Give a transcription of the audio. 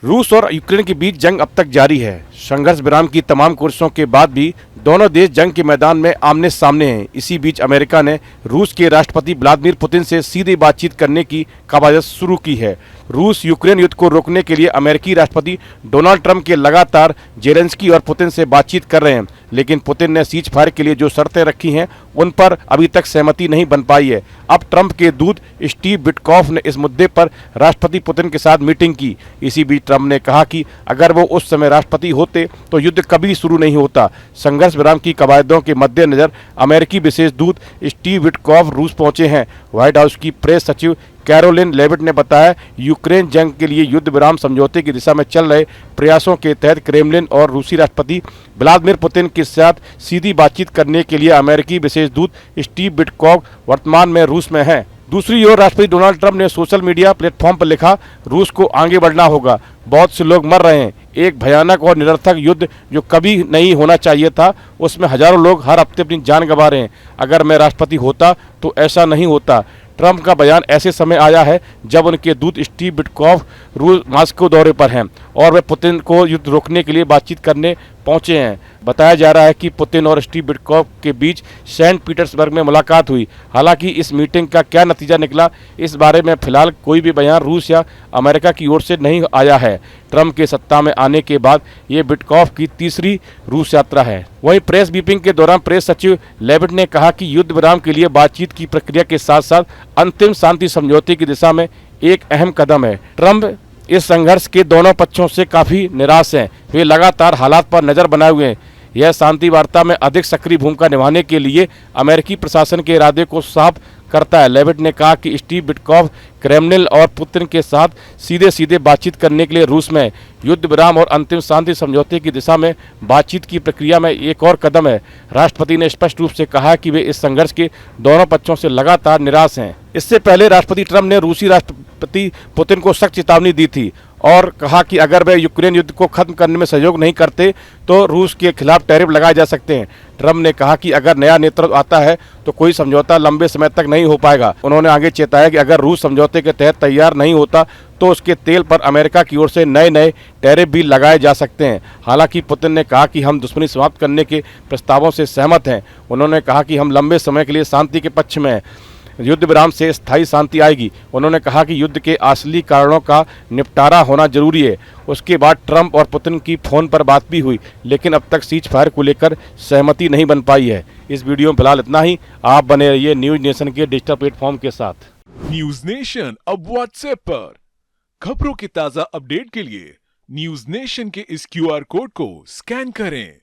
रूस और यूक्रेन के बीच जंग अब तक जारी है। संघर्ष विराम की तमाम कोशिशों के बाद भी दोनों देश जंग के मैदान में आमने सामने हैं। इसी बीच अमेरिका ने रूस के राष्ट्रपति व्लादिमीर पुतिन से सीधे बातचीत करने की कवायद शुरू की है। रूस यूक्रेन युद्ध को रोकने के लिए अमेरिकी राष्ट्रपति डोनाल्ड ट्रंप के लगातार जेलेंस्की और पुतिन से बातचीत कर रहे हैं, लेकिन पुतिन ने सीज फायर के लिए जो शर्तें रखी हैं उन पर अभी तक सहमति नहीं बन पाई है। अब ट्रंप के दूत स्टीव विटकॉफ ने इस मुद्दे पर राष्ट्रपति पुतिन के साथ मीटिंग की। इसी बीच ट्रंप ने कहा कि अगर वो उस समय राष्ट्रपति होते तो युद्ध कभी शुरू नहीं होता। संघर्ष विराम की कवायदों के मद्देनजर अमेरिकी विशेष दूत स्टीव विटकॉफ रूस पहुंचे हैं। व्हाइट हाउस की प्रेस सचिव कैरोलिन लेविट ने बताया, यूक्रेन जंग के लिए युद्ध विराम समझौते की दिशा में चल रहे प्रयासों के तहत क्रेमलिन और रूसी राष्ट्रपति व्लादिमीर पुतिन के साथ सीधी बातचीत करने के लिए अमेरिकी विशेष दूत स्टीव विटकॉफ वर्तमान में रूस में हैं। दूसरी ओर राष्ट्रपति डोनाल्ड ट्रंप ने सोशल मीडिया प्लेटफॉर्म पर लिखा, रूस को आगे बढ़ना होगा, बहुत से लोग मर रहे हैं, एक भयानक और निरर्थक युद्ध जो कभी नहीं होना चाहिए था, उसमें हजारों लोग हर हफ्ते अपनी जान गंवा रहे हैं। अगर मैं राष्ट्रपति होता तो ऐसा नहीं होता। ट्रंप का बयान ऐसे समय आया है जब उनके दूत स्टीव विटकॉफ रूस मॉस्को दौरे पर हैं और वे पुतिन को युद्ध रोकने के लिए बातचीत करने पहुंचे हैं। बताया जा रहा है कि पुतिन और स्टीव विटकॉफ के बीच सेंट पीटर्सबर्ग में मुलाकात हुई। हालांकि इस मीटिंग का क्या नतीजा निकला, इस बारे में फिलहाल कोई भी बयान रूस या अमेरिका की ओर से नहीं आया है। ट्रंप के सत्ता में आने के बाद ये विटकॉफ की तीसरी रूस यात्रा है। वहीं प्रेस ब्रीफिंग के दौरान प्रेस सचिव लेविट ने कहा कि युद्ध विराम के लिए बातचीत की प्रक्रिया के साथ साथ अंतिम शांति समझौते की दिशा में एक अहम कदम है। ट्रंप इस संघर्ष के दोनों पक्षों से काफी निराश हैं। वे लगातार हालात पर नजर बनाए हुए हैं। यह शांति वार्ता में अधिक सक्रिय भूमिका निभाने के लिए अमेरिकी प्रशासन के इरादे को साफ करता है। लेविट ने कहा कि स्टीव विटकॉफ क्रेमलिन और पुतिन के साथ सीधे बातचीत करने के लिए रूस में युद्ध विराम और अंतिम शांति समझौते की दिशा में बातचीत की प्रक्रिया में एक और कदम है। राष्ट्रपति ने स्पष्ट रूप से कहा कि वे इस संघर्ष के दोनों पक्षों से लगातार निराश हैं। इससे पहले राष्ट्रपति ट्रंप ने रूसी राष्ट्रपति पुतिन को सख्त चेतावनी दी थी और कहा कि अगर वे यूक्रेन युद्ध को खत्म करने में सहयोग नहीं करते तो रूस के खिलाफ टैरिफ लगाए जा सकते हैं। ट्रंप ने कहा कि अगर नया नेतृत्व आता है तो कोई समझौता लंबे समय तक नहीं हो पाएगा। उन्होंने आगे चेताया कि अगर रूस समझौते के तहत तैयार नहीं होता तो उसके तेल पर अमेरिका की ओर से नए टैरिफ भी लगाए जा सकते हैं। हालांकि पुतिन ने कहा कि हम दुश्मनी समाप्त करने के प्रस्तावों से सहमत हैं। उन्होंने कहा कि हम लंबे समय के लिए शांति के पक्ष में हैं। युद्ध विराम से स्थायी शांति आएगी। उन्होंने कहा कि युद्ध के असली कारणों का निपटारा होना जरूरी है। उसके बाद ट्रंप और पुतिन की फोन पर बात भी हुई, लेकिन अब तक सीज फायर को लेकर सहमति नहीं बन पाई है। इस वीडियो में फिलहाल इतना ही। आप बने रहिए न्यूज नेशन के डिजिटल प्लेटफॉर्म के साथ। न्यूज नेशन अब व्हाट्सएप पर खबरों के ताजा अपडेट के लिए न्यूज नेशन के इस QR कोड को स्कैन करें।